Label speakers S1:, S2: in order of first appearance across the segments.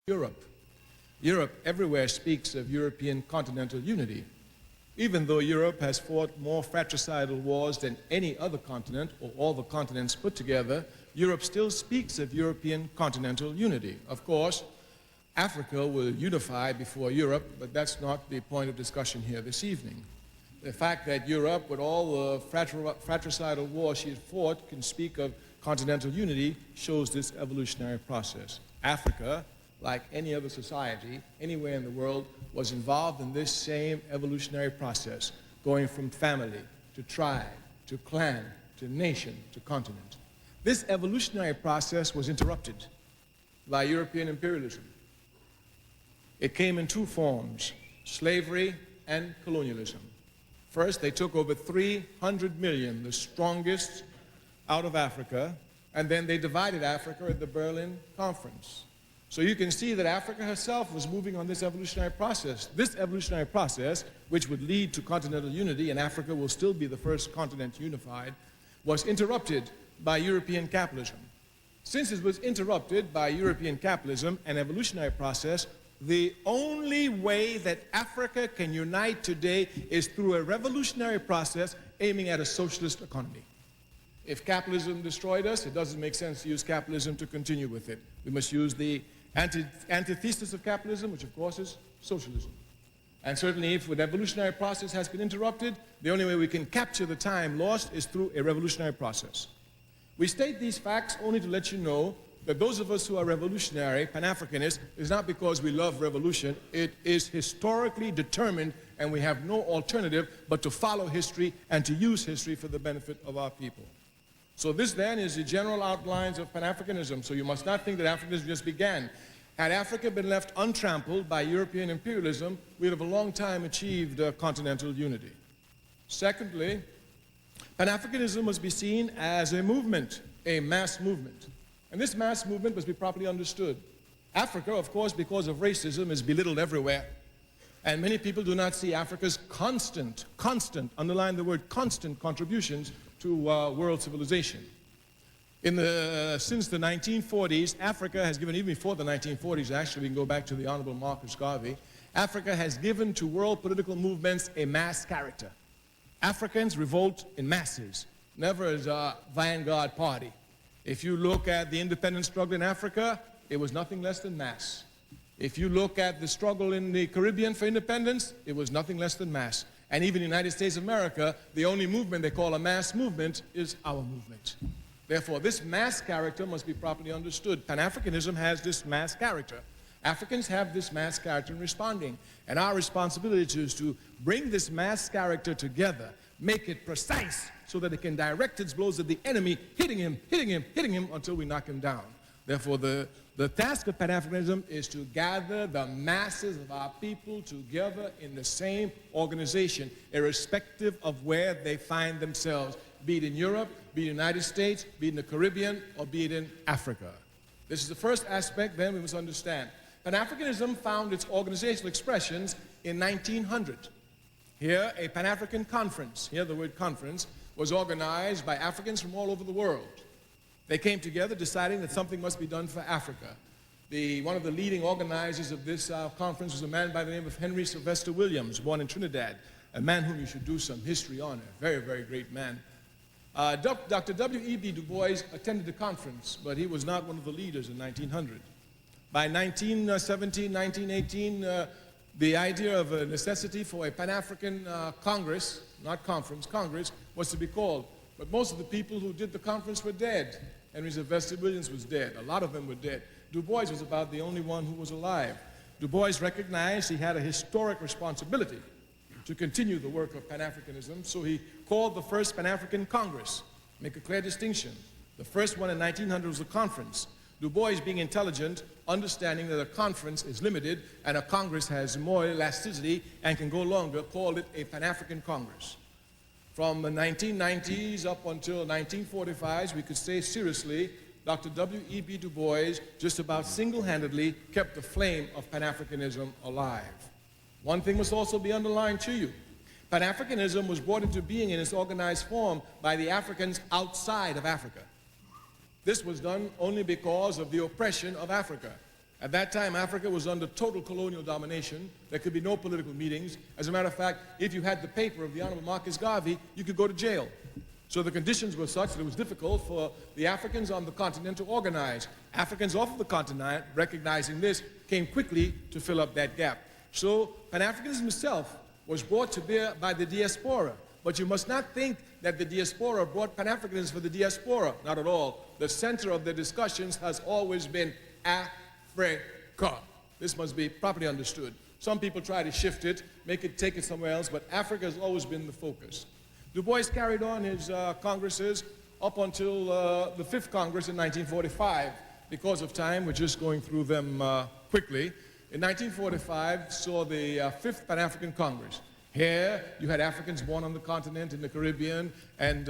S1: Europe. Europe everywhere speaks of European continental unity. Even though Europe has fought more fratricidal wars than any other continent, or all the continents put together, Europe still speaks of European continental unity. Of course, Africa will unify before Europe, but that's not the point of discussion here this evening. The fact that Europe, with all the fratricidal wars she has fought, can speak of continental unity shows this evolutionary process. Africa, like any other society anywhere in the world, was involved in this same evolutionary process, going from family to tribe to clan to nation to continent. This evolutionary process was interrupted by European imperialism. It came in two forms: slavery and colonialism. First, they took over 300 million, the strongest, out of Africa, and then they divided Africa at the Berlin Conference. So you can see that Africa herself was moving on this evolutionary process. This evolutionary process, which would lead to continental unity, and Africa will still be the first continent unified, was interrupted by European capitalism. Since it was interrupted by European capitalism and evolutionary process, the only way that Africa can unite today is through a revolutionary process aiming at a socialist economy. If capitalism destroyed us, it doesn't make sense to use capitalism to continue with it. We must use the antithesis of capitalism, which of course is socialism. And certainly if the evolutionary process has been interrupted, the only way we can capture the time lost is through a revolutionary process. We state these facts only to let you know that those of us who are revolutionary, Pan-Africanists, is not because we love revolution. It is historically determined, and we have no alternative but to follow history and to use history for the benefit of our people. So this then is the general outlines of Pan-Africanism. So you must not think that Africanism just began. Had Africa been left untrampled by European imperialism, we would have a long time achieved continental unity. Secondly, Pan-Africanism must be seen as a movement, a mass movement. And this mass movement must be properly understood. Africa, of course, because of racism, is belittled everywhere. And many people do not see Africa's constant, underline the word constant, contributions to world civilization. Since the 1940s, Africa has given, even before the 1940s actually, we can go back to the Honorable Marcus Garvey, Africa has given to world political movements a mass character. Africans revolt in masses, never as a vanguard party. If you look at the independence struggle in Africa, it was nothing less than mass. If you look at the struggle in the Caribbean for independence, it was nothing less than mass. And even in the United States of America, the only movement they call a mass movement is our movement. Therefore, this mass character must be properly understood. Pan-Africanism has this mass character. Africans have this mass character in responding. And our responsibility is to bring this mass character together, make it precise so that it can direct its blows at the enemy, hitting him until we knock him down. Therefore, the task of Pan-Africanism is to gather the masses of our people together in the same organization, irrespective of where they find themselves, be it in Europe, be it in the United States, be it in the Caribbean, or be it in Africa. This is the first aspect, then we must understand. Pan-Africanism found its organizational expressions in 1900. Here, a Pan-African conference, here the word conference, was organized by Africans from all over the world. They came together deciding that something must be done for Africa. One of the leading organizers of this conference was a man by the name of Henry Sylvester Williams, born in Trinidad, a man whom you should do some history on, a very, very great man. Dr. W.E.B. Du Bois attended the conference, but he was not one of the leaders in 1900. By 1917, 1918, the idea of a necessity for a Pan-African Congress, not conference, Congress, was to be called. But most of the people who did the conference were dead. Henry Sylvester Williams was dead. A lot of them were dead. Du Bois was about the only one who was alive. Du Bois recognized he had a historic responsibility to continue the work of Pan-Africanism, so he called the first Pan-African Congress. Make a clear distinction. The first one in 1900 was a conference. Du Bois, being intelligent, understanding that a conference is limited and a Congress has more elasticity and can go longer, called it a Pan-African Congress. From the 1990s up until 1945s, we could say seriously, Dr. W.E.B. Du Bois just about single-handedly kept the flame of Pan-Africanism alive. One thing must also be underlined to you. Pan-Africanism was brought into being in its organized form by the Africans outside of Africa. This was done only because of the oppression of Africa. At that time, Africa was under total colonial domination. There could be no political meetings. As a matter of fact, if you had the paper of the Honorable Marcus Garvey, you could go to jail. So the conditions were such that it was difficult for the Africans on the continent to organize. Africans off of the continent, recognizing this, came quickly to fill up that gap. So Pan-Africanism itself was brought to bear by the diaspora. But you must not think that the diaspora brought Pan-Africanism for the diaspora. Not at all. The center of the discussions has always been Africa. This must be properly understood. Some people try to shift it, take it somewhere else, but Africa has always been the focus. Du Bois carried on his congresses up until the 5th Congress in 1945. Because of time, we're just going through them quickly. In 1945, saw the 5th Pan-African Congress. Here, you had Africans born on the continent, in the Caribbean, and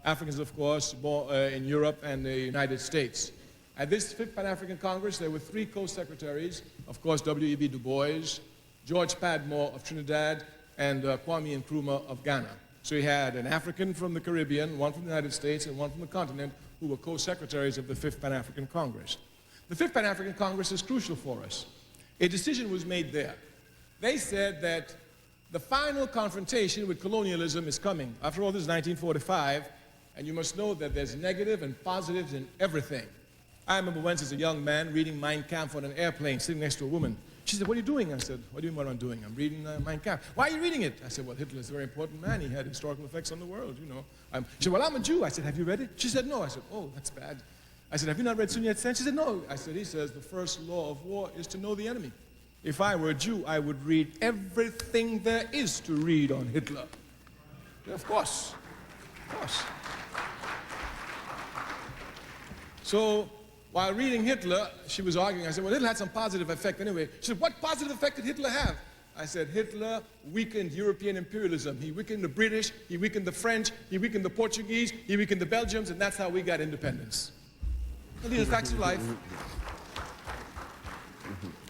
S1: Africans, of course, born in Europe and the United States. At this 5th Pan-African Congress, there were 3 co-secretaries, of course, W.E.B. Du Bois, George Padmore of Trinidad, and Kwame Nkrumah of Ghana. So you had an African from the Caribbean, one from the United States, and one from the continent, who were co-secretaries of the 5th Pan-African Congress. The 5th Pan-African Congress is crucial for us. A decision was made there. They said that the final confrontation with colonialism is coming. After all, this is 1945, and you must know that there's negative and positives in everything. I remember once as a young man reading Mein Kampf on an airplane, sitting next to a woman. She said, "What are you doing?" I said, "What do you mean what I'm doing? I'm reading Mein Kampf." "Why are you reading it?" I said, "Well, Hitler is a very important man. He had historical effects on the world, you know." She said, "Well, I'm a Jew." I said, "Have you read it?" She said, "No." I said, "Oh, that's bad." I said, "Have you not read Sun Yat-sen?" She said, "No." I said, "He says the first law of war is to know the enemy. If I were a Jew, I would read everything there is to read on Hitler." Of course. Of course. So, while reading Hitler, she was arguing. I said, "Well, Hitler had some positive effect anyway." She said, "What positive effect did Hitler have?" I said, "Hitler weakened European imperialism. He weakened the British, he weakened the French, he weakened the Portuguese, he weakened the Belgians, and that's how we got independence." And these are facts of life.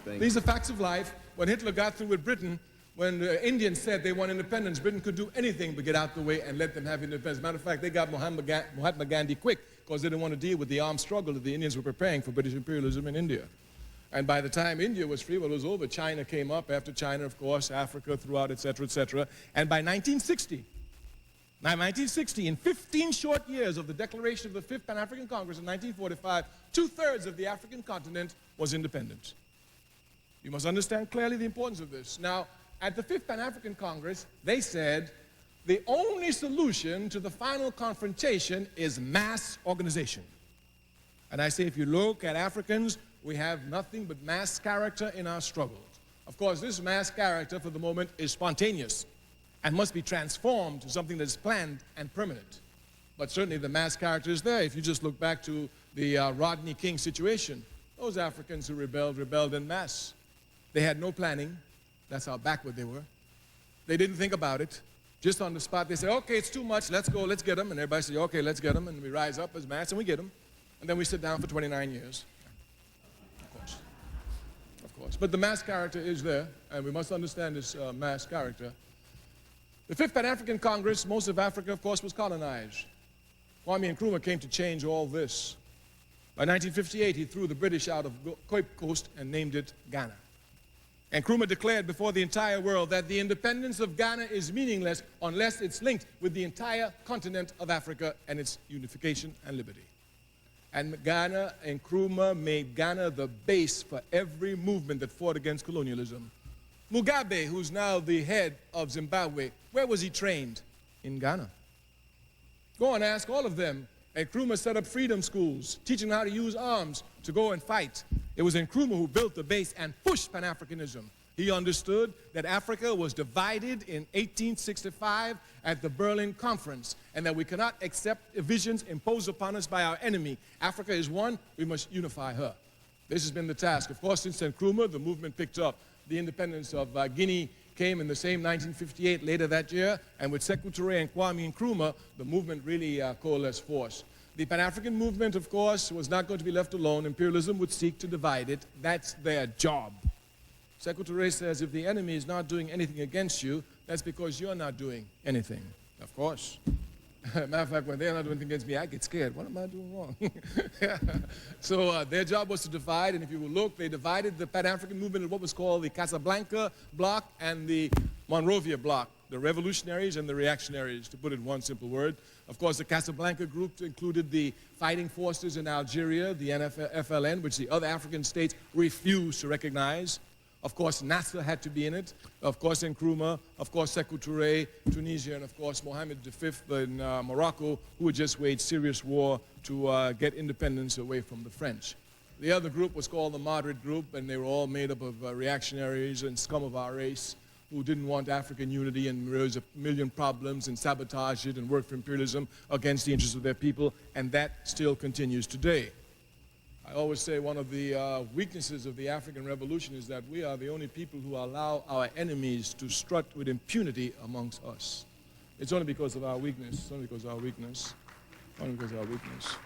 S1: These are facts of life. When Hitler got through with Britain, when the Indians said they want independence, Britain could do anything but get out the way and let them have independence. As a matter of fact, they got Mahatma Gandhi quick because they didn't want to deal with the armed struggle that the Indians were preparing for British imperialism in India. And by the time India was free, well, it was over. China came up. After China, of course, Africa throughout, etc., etc. And by 1960, in 15 short years of the declaration of the 5th Pan-African Congress in 1945, 2/3 of the African continent was independent. You must understand clearly the importance of this. Now, at the 5th Pan-African Congress, they said the only solution to the final confrontation is mass organization. And I say, if you look at Africans, we have nothing but mass character in our struggles. Of course, this mass character for the moment is spontaneous and must be transformed to something that is planned and permanent. But certainly the mass character is there. If you just look back to the Rodney King situation, those Africans who rebelled en masse. They had no planning. That's how backward they were. They didn't think about it. Just on the spot, they said, "Okay, it's too much. Let's go. Let's get them." And everybody said, "Okay, let's get them." And we rise up as mass and we get them. And then we sit down for 29 years. Of course. Of course. But the mass character is there, and we must understand this mass character. The 5th Pan-African Congress, most of Africa, of course, was colonized. Kwame Nkrumah came to change all this. By 1958, he threw the British out of Cape Coast and named it Ghana. And Nkrumah declared before the entire world that the independence of Ghana is meaningless unless it's linked with the entire continent of Africa and its unification and liberty. And Nkrumah made Ghana the base for every movement that fought against colonialism. Mugabe, who's now the head of Zimbabwe, where was he trained? In Ghana. Go and ask all of them. Nkrumah set up freedom schools, teaching how to use arms to go and fight. It was Nkrumah who built the base and pushed Pan-Africanism. He understood that Africa was divided in 1865 at the Berlin Conference, and that we cannot accept divisions imposed upon us by our enemy. Africa is one, we must unify her. This has been the task. Of course, since Nkrumah, the movement picked up. The independence of Guinea came in the same 1958, later that year, and with Sekou Touré and Kwame Nkrumah, the movement really coalesced force. The Pan-African movement, of course, was not going to be left alone. Imperialism would seek to divide it. That's their job. Sekou Touré says, if the enemy is not doing anything against you, that's because you're not doing anything. Of course. Matter of fact, when they're not doing anything against me, I get scared. What am I doing wrong? So their job was to divide, and if you will look, they divided the Pan-African movement in what was called the Casablanca bloc and the Monrovia bloc, the revolutionaries and the reactionaries, to put it in one simple word. Of course, the Casablanca group included the fighting forces in Algeria, the FLN, which the other African states refused to recognize. Of course, Nasser had to be in it. Of course, Nkrumah. Of course, Sékou Touré, Tunisia. And of course, Mohammed V in Morocco, who had just waged serious war to get independence away from the French. The other group was called the moderate group, and they were all made up of reactionaries and scum of our race who didn't want African unity and raise a million problems and sabotage it and work for imperialism against the interests of their people, and that still continues today. I always say one of the weaknesses of the African Revolution is that we are the only people who allow our enemies to strut with impunity amongst us. It's only because of our weakness. It's only because of our weakness. Only because of our weakness.